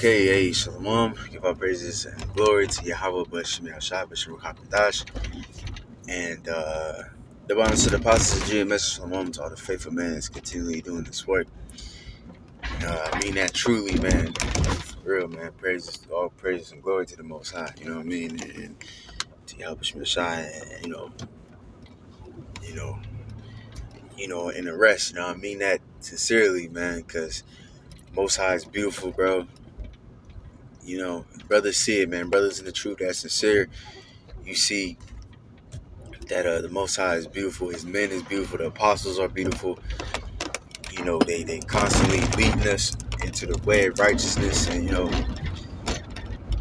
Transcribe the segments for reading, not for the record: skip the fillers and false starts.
Okay, hey, Shalom. Give our praises and glory to Yahweh, Bashim Yahshua, Bashim Hakadash. And the bonus to the apostles of Judah, message Shalom to all the faithful men that's continually doing this work. I mean that truly, man. For real, man. Praises, all praises and glory to the Most High. You know what I mean? And to Yahweh, Bashim Yahshua, and and the rest. You know, I mean that sincerely, man, because Most High is beautiful, bro. You know, brothers see it, man. Brothers in the truth that's sincere. You see that the Most High is beautiful. His men is beautiful. The apostles are beautiful. You know, they constantly leading us into the way of righteousness, and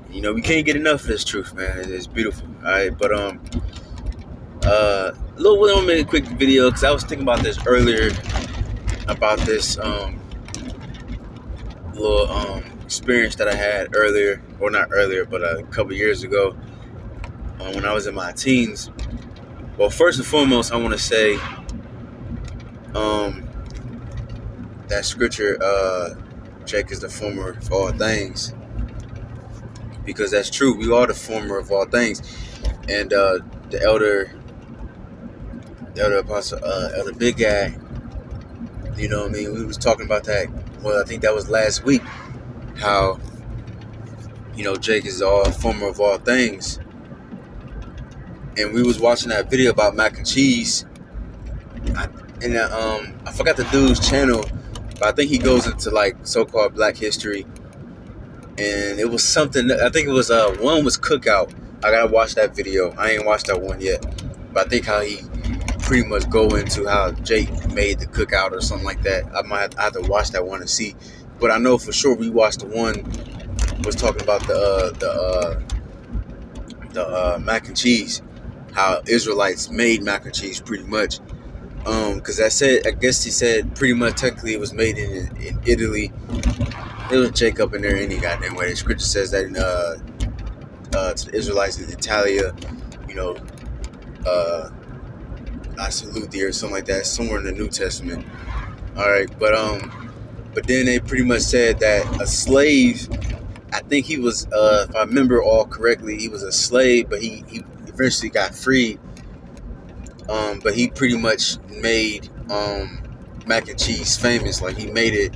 we can't get enough of this truth, man. It's beautiful. All right, but a little 1 minute quick video because I was thinking about this earlier about this little experience that I had earlier, or not earlier, but a couple years ago when I was in my teens. Well, first and foremost, I want to say that scripture, Jake is the former of all things, because that's true. We are the former of all things. And the elder apostle, elder big guy, you know what I mean? We was talking about that. Well, I think that was last week, how, Jake is all former of all things. And we was watching that video about mac and cheese. I forgot the dude's channel, but I think he goes into like so-called Black history. And it was something, I think it was one was Cookout. I gotta watch that video. I ain't watched that one yet, but I think how he pretty much go into how Jake made the Cookout or something like that. I have to watch that one and see. But I know for sure we watched the one was talking about the mac and cheese, how Israelites made mac and cheese pretty much. Because I guess he said pretty much technically it was made in Italy. It was Jacob in there any goddamn way. The scripture says that to the Israelites in Italia, I salute thee or something like that, somewhere in the New Testament. All right, but then they pretty much said that a slave, I think he was, if I remember all correctly, he was a slave, but he eventually got freed. But he pretty much made mac and cheese famous. Like, he made it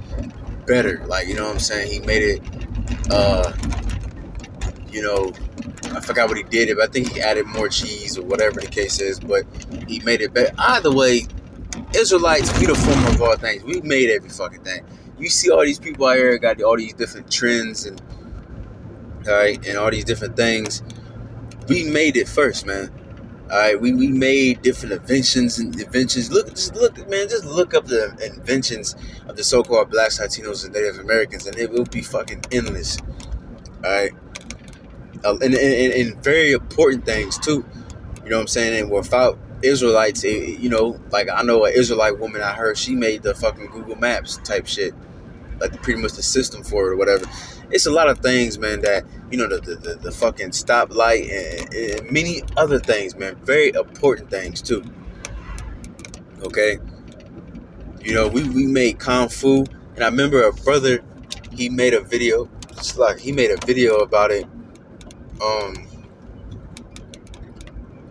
better. Like, you know what I'm saying? He made it, I forgot what he did, but I think he added more cheese or whatever the case is, but he made it better. Either way, Israelites, we the former of all things. We made every fucking thing. You see all these people out here got all these different trends and all these different things. We made it first, man. All right, we made different inventions. Just look up the inventions of the so-called Blacks, Latinos, and Native Americans, and it will be fucking endless. All right, and very important things too. You know what I'm saying? And without Israelites, like I know an Israelite woman I heard, she made the fucking Google Maps type shit, like pretty much the system for it or whatever. It's a lot of things, man, that, the fucking stoplight and many other things, man. Very important things, too. Okay? We made Kung Fu. And I remember a brother, he made a video. About it.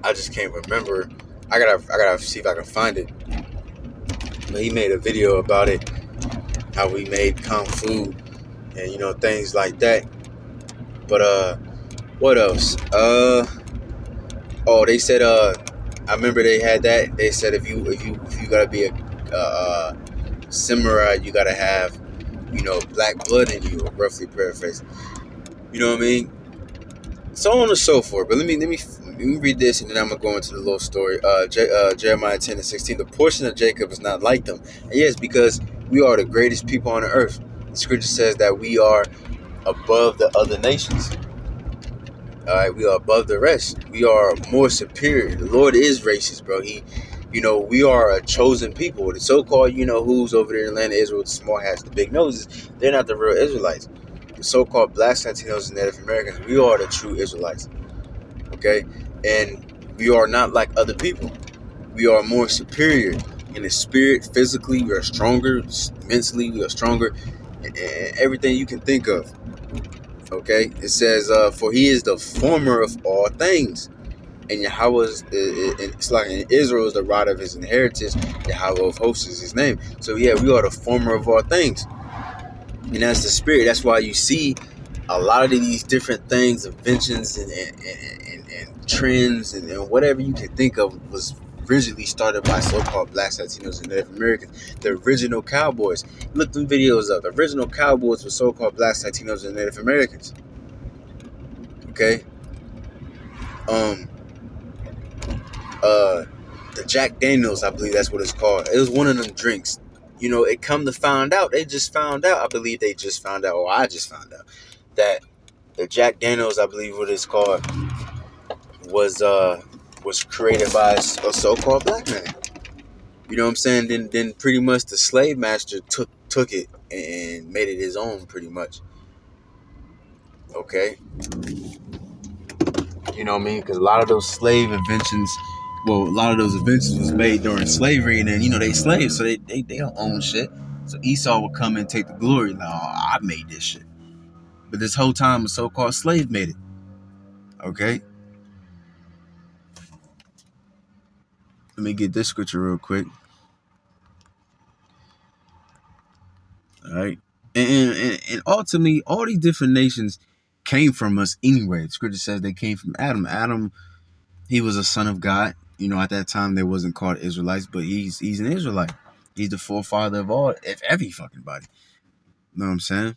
I just can't remember. I gotta see if I can find it. But he made a video about it, how we made Kung Fu. And things like that. But what else? They said I remember they had that. They said if you gotta be a samurai, you gotta have black blood in you, roughly paraphrased. You know what I mean? So on and so forth. But let me read this, and then I'm gonna go into the little story. Jeremiah 10:16. The portion of Jacob is not like them. And yes, because we are the greatest people on the earth. The scripture says that we are above the other nations. All right, we are above the rest. We are more superior. The Lord is racist, bro. We are a chosen people. The so-called, who's over there in the land of Israel with the small hats, the big noses, they're not the real Israelites. The so-called Blacks, Latinos, and Native Americans, we are the true Israelites. Okay? And we are not like other people. We are more superior in the spirit, physically. We are stronger. Mentally, we are stronger. And everything you can think of. Okay, it says, "For he is the former of all things, and Yahweh it's like in Israel is the rod of his inheritance. Yahweh of hosts is his name." So yeah, we are the former of all things, and that's the spirit. That's why you see a lot of these different things, inventions and trends and whatever you can think of was originally started by so-called blacks, Latinos, and Native Americans. The original cowboys. Look them videos up. The original cowboys were so-called blacks, Latinos, and Native Americans. Okay. Um. The Jack Daniels, I believe that's what it's called. It was one of them drinks. You know, it come to find out. They just found out. I believe they just found out, or I just found out that the Jack Daniels, I believe what it's called, was created by a so-called black man. You know what I'm saying? Then pretty much the slave master took it and made it his own, pretty much. Okay, you know what I mean? Because a lot of those slave inventions, well, a lot of those inventions was made during slavery, and then they slaves, so they don't own shit. So Esau would come and take the glory. Like, oh, I made this shit, but this whole time a so-called slave made it. Okay, let me get this scripture real quick. All right. And ultimately, all these different nations came from us anyway. The scripture says they came from Adam. Adam, he was a son of God. You know, at that time they wasn't called Israelites, but he's an Israelite. He's the forefather of all, of every fucking body. You know what I'm saying?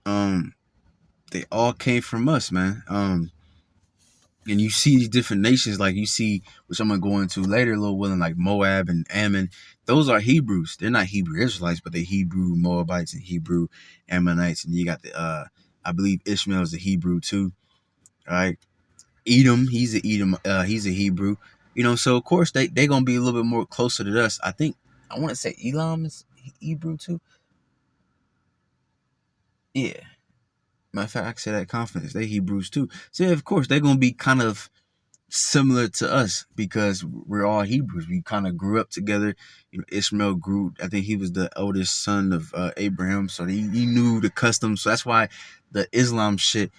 Um, they all came from us, man. And you see these different nations, like you see, which I'm gonna go into later, a little willing, like Moab and Ammon. Those are Hebrews. They're not Hebrew Israelites, but they're Hebrew Moabites and Hebrew Ammonites. And you got the, I believe Ishmael is a Hebrew too. All right, Edom, he's a Edom, he's a Hebrew. You know, so of course they gonna be a little bit more closer to us. I think I want to say Elam is Hebrew too. Yeah, matter of fact, I can say that confidence. They Hebrews too. So yeah, of course they're gonna be kind of similar to us because we're all Hebrews. We kind of grew up together. You know, Ishmael grew. I think he was the oldest son of Abraham, so he knew the customs. So that's why the Islam shit,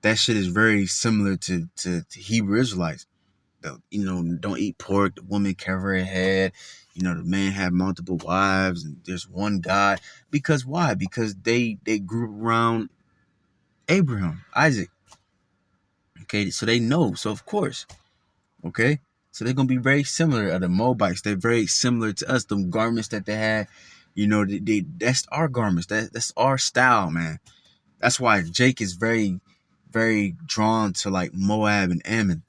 that shit is very similar to Hebrew Israelites. Don't eat pork. The woman cover her head. The man had multiple wives, and there's one God. Because why? Because they grew around Abraham, Isaac. Okay, so they know. So of course. Okay, so they're gonna be very similar. The Moabites, they're very similar to us. The garments that they had, that's our garments. That's our style, man. That's why Jake is very, very drawn to like Moab and Ammon.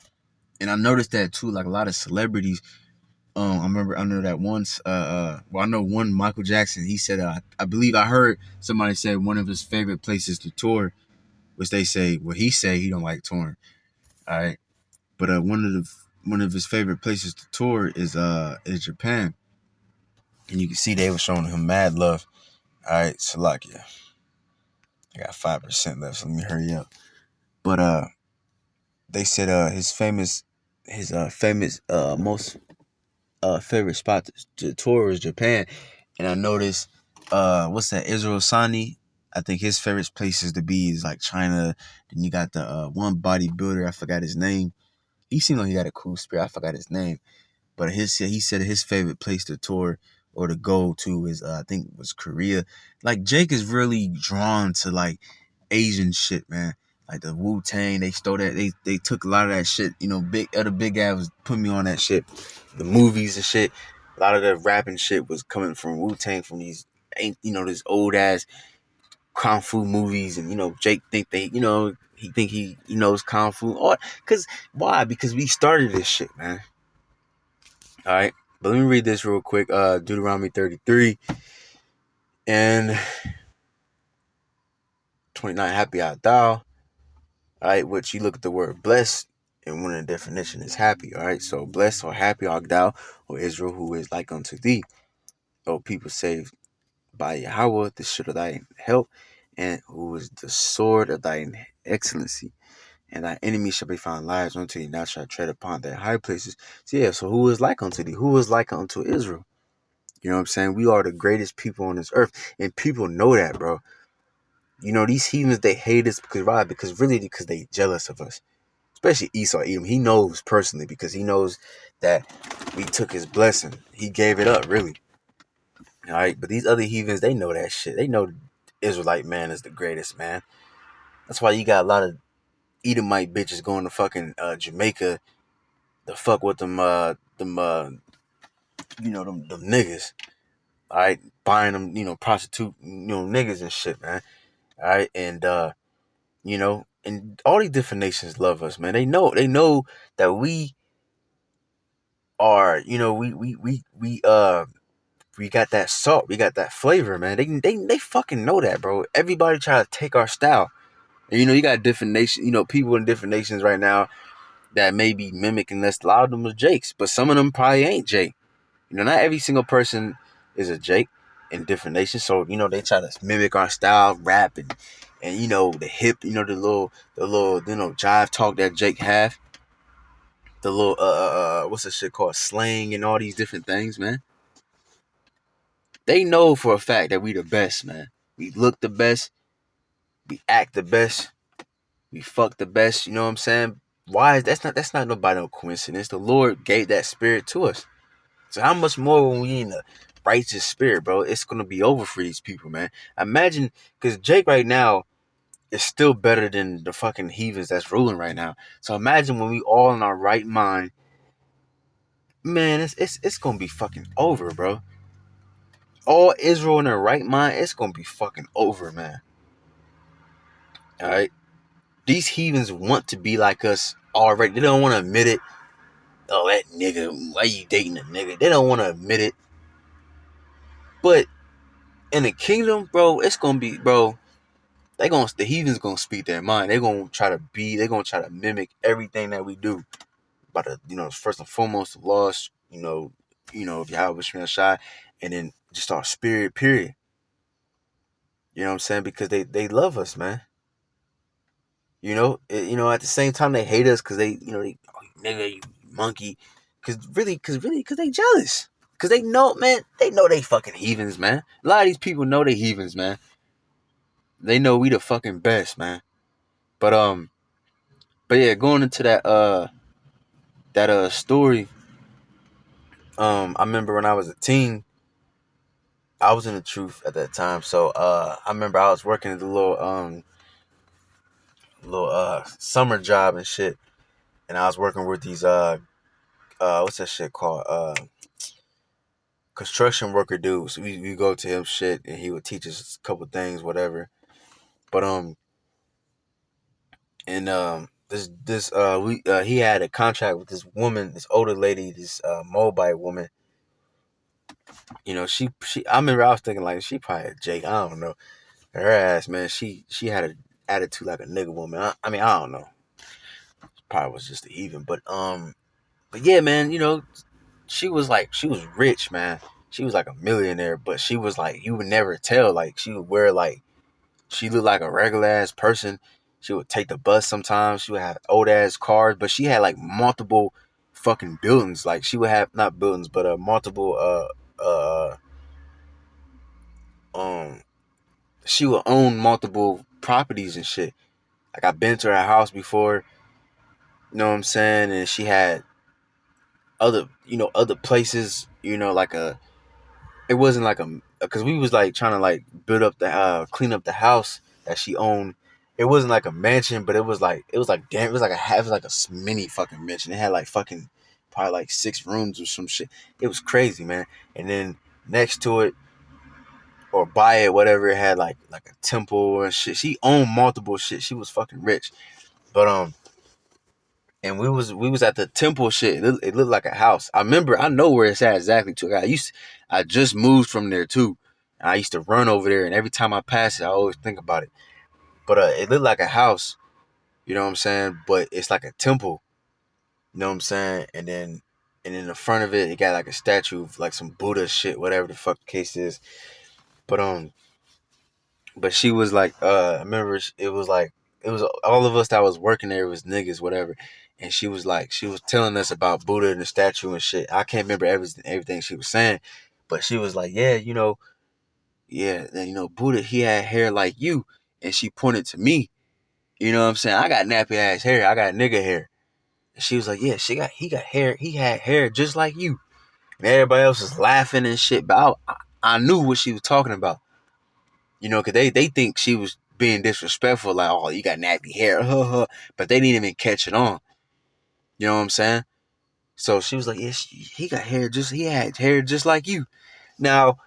And I noticed that too. Like a lot of celebrities. I know that once. I know one Michael Jackson. He said, I believe I heard somebody say one of his favorite places to tour, which they say, well, he don't like touring. All right. But one of his favorite places to tour is Japan, and you can see they were showing him mad love. All right, Salakia, I got 5% left, so let me hurry up. But they said his famous most favorite spot to tour is Japan, and I noticed what's that, Israel Sani. I think his favorite places to be is like China. Then you got the one bodybuilder, I forgot his name. He seemed like he got a cool spirit. I forgot his name. But he said his favorite place to tour or to go to is I think it was Korea. Like Jake is really drawn to like Asian shit, man. Like the Wu-Tang, they stole that. They took a lot of that shit. Big guy was putting me on that shit. The movies and shit. A lot of the rapping shit was coming from Wu-Tang, from these this old ass kung fu movies. And Jake think he think he knows kung fu. Or cause why? Because we started this shit, man. All right, but let me read this real quick. Deuteronomy 33 and 29. Happy art thou. All right, which you look at the word blessed, and one of the definition is happy. All right, so blessed or happy art thou, O Israel, who is like unto thee. O people saved by Yahweh, the shield of thy help, and who is the sword of thy excellency. And thy enemies shall be found liars unto thee, thou shalt tread upon their high places. So yeah, so who is like unto thee? Who is like unto Israel? You know what I'm saying? We are the greatest people on this earth. And people know that, bro. You know, these heathens, they hate us because why? Because really because they jealous of us. Especially Esau Edom. He knows personally because he knows that we took his blessing. He gave it up, really. All right. But these other heathens, they know that shit. They know the Israelite man is the greatest, man. That's why you got a lot of Edomite bitches going to fucking Jamaica to fuck with them niggas. All right, buying them, prostitute, niggas and shit, man. All right, and and all these different nations love us, man. They know that we are, we got that salt, we got that flavor, man. They fucking know that, bro. Everybody try to take our style. And, you got different nations, people in different nations right now that may be mimicking us. A lot of them are Jakes, but some of them probably ain't Jake. Not every single person is a Jake in different nations. So, they try to mimic our style, rap and the hip, the little jive talk that Jake have. The little what's the shit called? Slang and all these different things, man. They know for a fact that we the best, man. We look the best, we act the best, we fuck the best, you know what I'm saying? Why is that's not nobody no coincidence. The Lord gave that spirit to us. So how much more when we in the righteous spirit, bro? It's gonna be over for these people, man. Imagine, because Jake right now is still better than the fucking heathens that's ruling right now. So imagine when we all in our right mind, man. It's gonna be fucking over, bro. All Israel in their right mind, it's gonna be fucking over, man. All right. These heathens want to be like us already. They don't want to admit it. Oh, that nigga, why you dating a nigga? They don't want to admit it. But in the kingdom, bro, it's gonna be, bro. The heathens gonna speak their mind. They're gonna try to mimic everything that we do. But first and foremost, the laws, if Yahweh Shemel Shai, and then just our spirit, period. You know what I'm saying? Because they love us, man. At the same time they hate us because they oh, nigga, you monkey, because they jealous. Because they know, man, they fucking heathens, man. A lot of these people know they heathens, man. They know we the fucking best, man. But yeah, going into that story, I remember when I was a teen, I was in the truth at that time. So I remember I was working at the little summer job and shit, and I was working with these what's that shit called, construction worker dudes. We go to him shit, and he would teach us a couple things, whatever. But and this we he had a contract with this woman, this older lady, this Moabite woman. She I remember I was thinking like she probably a Jake. I don't know. Her ass, man, she had an attitude like a nigga woman. I mean, I don't know. Probably was just a heathen, but yeah, man, she was rich, man. She was like a millionaire, but she was like, you would never tell. Like, she would wear like, she looked like a regular ass person. She would take the bus sometimes. She would have old ass cars, but she had like multiple fucking buildings. Like, she would have not buildings, but multiple um she would own multiple properties and shit. Like, I've been to her house before, you know what I'm saying? And she had other places, like it wasn't like because we was like trying to like build up clean up the house that she owned. It wasn't like a mansion, but it was like a mini fucking mansion. It had like fucking probably like 6 rooms or some shit. It was crazy, man. And then next to it, or by it, whatever, it had like a temple and shit. She owned multiple shit. She was fucking rich. But and we was at the temple shit. It looked like a house. I know where it's at exactly too. I just moved from there too. And I used to run over there, and every time I pass it, I always think about it. But it looked like a house, you know what I'm saying? But it's like a temple, you know what I'm saying? And in the front of it, it got like a statue of like some Buddha shit, whatever the fuck the case is. But she was like, I remember it was all of us that was working there was niggas, whatever. And she was telling us about Buddha and the statue and shit. I can't remember everything she was saying, but she was like, yeah, Buddha, he had hair like you. and she pointed to me. You know what I'm saying? I got nappy ass hair. I got nigga hair. And she was like, yeah, he got hair. He had hair just like you. And everybody else was laughing and shit. But I knew what she was talking about. You know, because they think she was being disrespectful. Like, oh, you got nappy hair. But they didn't even catch it on. You know what I'm saying? So she was like, yeah, he had hair just like you. Now,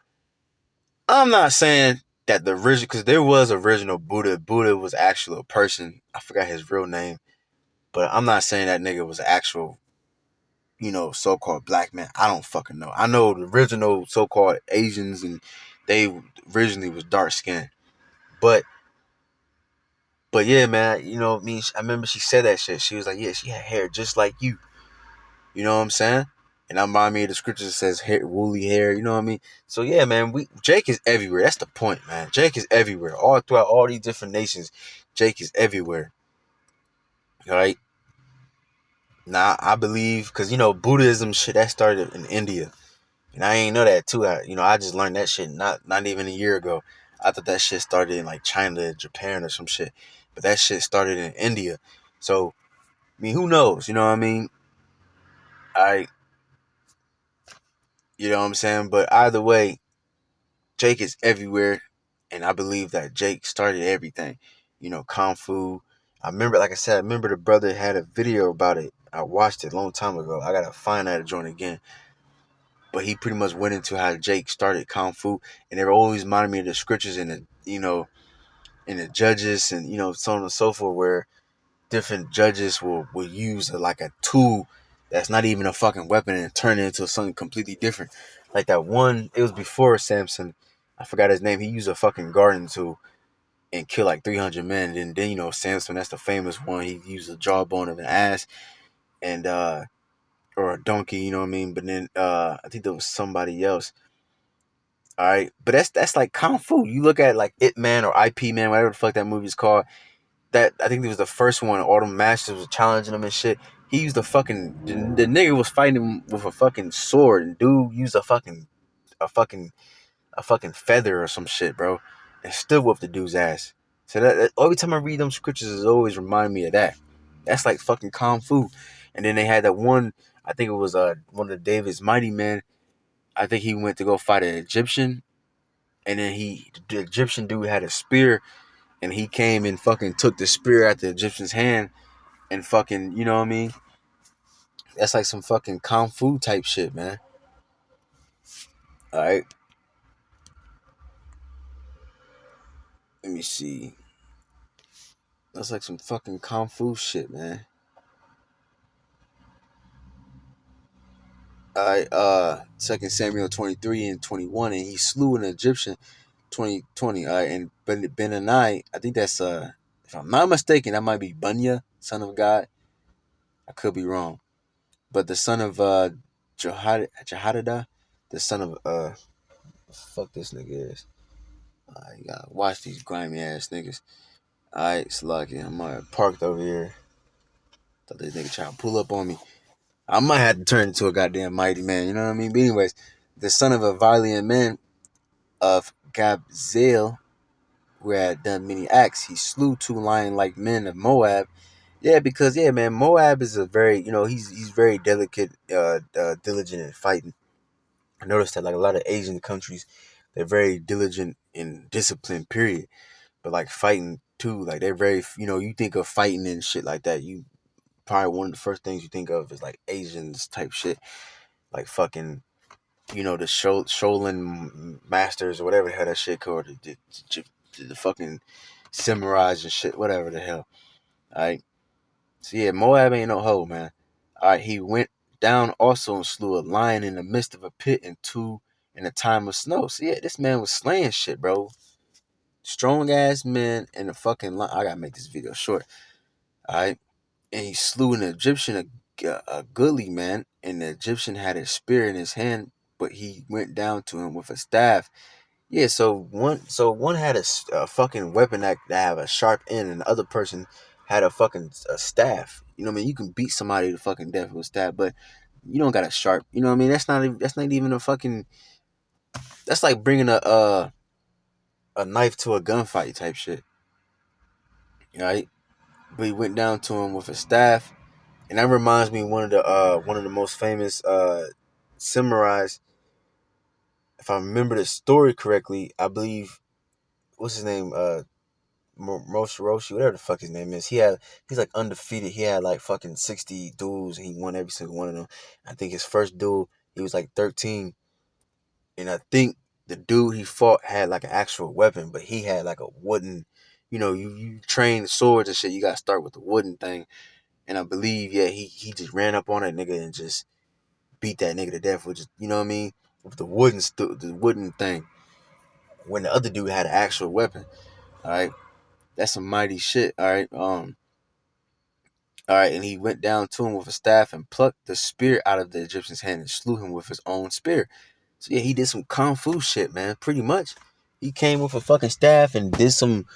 I'm not saying that the original, because there was original Buddha. Buddha was actually a person. I forgot his real name. But I'm not saying that nigga was actual, so-called black man. I don't fucking know. I know the original so-called Asians, and they originally was dark skinned. But yeah, man, I remember she said that shit. She was like, yeah, she had hair just like you. You know what I'm saying? And I'm reminding me of the scripture that says hair, woolly hair. You know what I mean? So yeah, man, Jake is everywhere. That's the point, man. Jake is everywhere. All throughout all these different nations, Jake is everywhere. All right. Now I believe, because Buddhism shit that started in India, and I ain't know that too. I just learned that shit not even a year ago. I thought that shit started in like China, Japan, or some shit, but that shit started in India. So I mean, who knows? You know what I mean? I You know what I'm saying? But either way, Jake is everywhere, and I believe that Jake started everything. Kung Fu. I remember, like I said, the brother had a video about it. I watched it a long time ago. I gotta find that joint again. But he pretty much went into how Jake started Kung Fu, and they were always reminding me of the scriptures and and the judges, and so on and so forth, where different judges will use like a tool that's not even a fucking weapon and turn it into something completely different. Like that one, it was before Samson. I forgot his name. He used a fucking garden tool and killed like 300 men. And then Samson, that's the famous one. He used a jawbone of an ass and or a donkey. You know what I mean? But then I think there was somebody else. All right, but that's like kung fu. You look at like Ip Man or IP Man, whatever the fuck that movie's called. That I think it was the first one. All the masters was challenging him and shit. He used the nigga was fighting with a fucking sword, and dude used a fucking a fucking feather or some shit, bro, and still whooped the dude's ass. So that every time I read them scriptures, it always remind me of that. That's like fucking kung fu. And then they had that one. I think it was one of David's mighty men. I think he went to go fight an Egyptian, and then the Egyptian dude had a spear, and he came and fucking took the spear out the Egyptian's hand and fucking, you know what I mean? That's like some fucking kung fu type shit, man. All right, let me see. That's like some fucking kung fu shit, man. All right, 2 Samuel 23 and 21, and he slew an Egyptian 2020. All right, and Benani, I think that's if I'm not mistaken, that might be Bunya, son of God. I could be wrong, but the son of Jehadidah, the son of fuck this nigga is. You gotta watch these grimy ass niggas. Alright, Slucky, I'm parked over here. Thought this nigga trying to pull up on me. I might have to turn into a goddamn mighty man, you know what I mean? But anyways, the son of a valiant man of Gabzeel, who had done many acts, he slew 2 lion-like men of Moab. Yeah, because man, Moab is a very, he's very delicate, diligent in fighting. I noticed that like a lot of Asian countries, they're very diligent in discipline, period. But like fighting too, like they're very, you think of fighting and shit like that. You probably one of the first things you think of is like Asians type shit, like fucking, the Shaolin masters or whatever the hell that shit called, the fucking samurais and shit, whatever the hell. All right, so yeah, Moab ain't no hoe, man. All right, he went down also and slew a lion in the midst of a pit and 2 in a time of snow. So yeah, this man was slaying shit, bro. Strong ass men in a fucking line. I gotta make this video short. All right, and he slew an Egyptian, a goodly man, and the Egyptian had a spear in his hand, but he went down to him with a staff. Yeah, so one had a fucking weapon that have a sharp end, and the other person had a staff. You know what I mean? You can beat somebody to fucking death with a staff, but you don't got a sharp. You know what I mean? That's not even a fucking. That's like bringing a knife to a gunfight type shit. right? But he went down to him with a staff, and that reminds me of one of the most famous samurais. If I remember the story correctly, I believe what's his name, Moshe Roshi, whatever the fuck his name is. He's like undefeated. He had like fucking 60 duels, and he won every single one of them. I think his first duel he was like 13, and I think the dude he fought had like an actual weapon, but he had like a wooden. You train swords and shit. You gotta start with the wooden thing, and I believe he just ran up on that nigga and just beat that nigga to death with just you know what I mean with the wooden thing. When the other dude had an actual weapon, all right, that's some mighty shit. All right, and he went down to him with a staff and plucked the spear out of the Egyptian's hand and slew him with his own spear. So yeah, he did some kung fu shit, man. Pretty much, he came with a fucking staff and did some,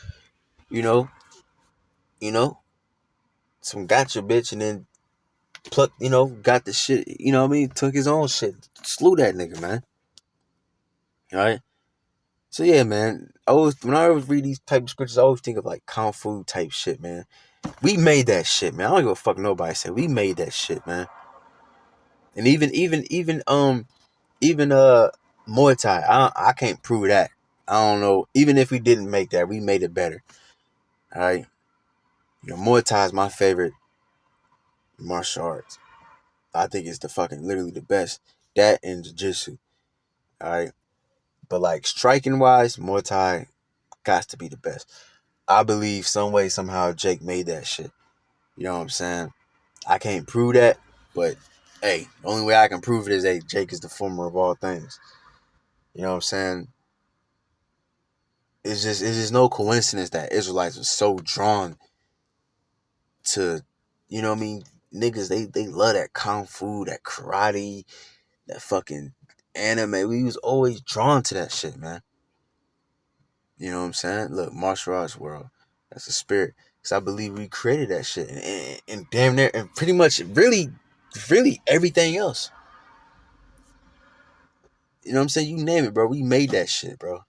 you know, you know, some gotcha bitch, and then plucked, got the shit. You know what I mean? Took his own shit, slew that nigga, man. All right. So yeah, man. When I always read these type of scriptures, I always think of like kung fu type shit, man. We made that shit, man. I don't give a fuck nobody say. We made that shit, man. And even Muay Thai, I can't prove that. I don't know. Even if we didn't make that, we made it better. All right. Muay Thai is my favorite martial arts. I think it's literally the best. That and Jiu-Jitsu. All right. But like striking wise, Muay Thai got to be the best. I believe some way, somehow Jake made that shit. You know what I'm saying? I can't prove that, but hey, the only way I can prove it is Jake is the former of all things. You know what I'm saying? It's just no coincidence that Israelites were so drawn to, you know what I mean? Niggas, they love that kung fu, that karate, that fucking anime. We was always drawn to that shit, man. You know what I'm saying? Look, martial arts world, that's the spirit. Because I believe we created that shit. And damn near, and pretty much really everything else. You know what I'm saying? You name it, bro. We made that shit, bro.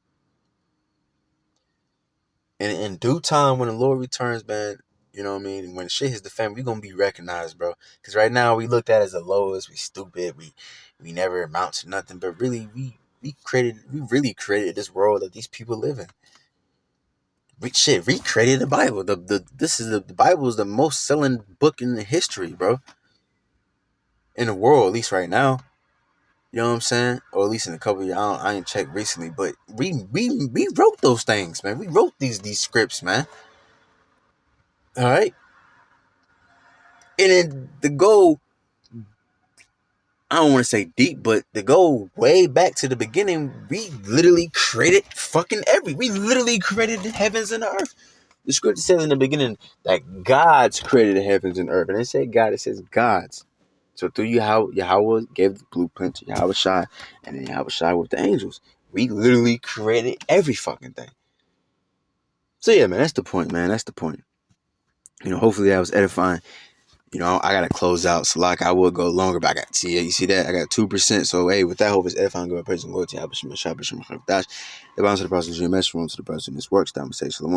And in due time, when the Lord returns, man, you know what I mean? When shit hits the fan, we gonna be recognized, bro. Because right now, we looked at as the lowest. We stupid. We never amount to nothing. But really, we really created this world that these people live in. Recreated the Bible. The Bible is the most selling book in the history, bro. In the world, at least right now. You know what I'm saying? Or at least in a couple of years. I ain't checked recently, but we wrote those things, man. We wrote these scripts, man. All right. And then the goal, I don't want to say deep, but the goal way back to the beginning, we literally created we literally created the heavens and the earth. The scripture says in the beginning that God's created the heavens and earth. And it said God, it says God's. So through Yahweh gave the blueprint to Yahweh Shai, and then Yahweh Shai with the angels. We literally created every fucking thing. So yeah, man, that's the point, man. That's the point. Hopefully that was edifying. I gotta close out. So like I would go longer, but I got you see that? I got 2%. So hey, with that hope is edifying, go praise and glory to Yahweh Shai, the balance of the process, your message room to the person this works, down say shalom.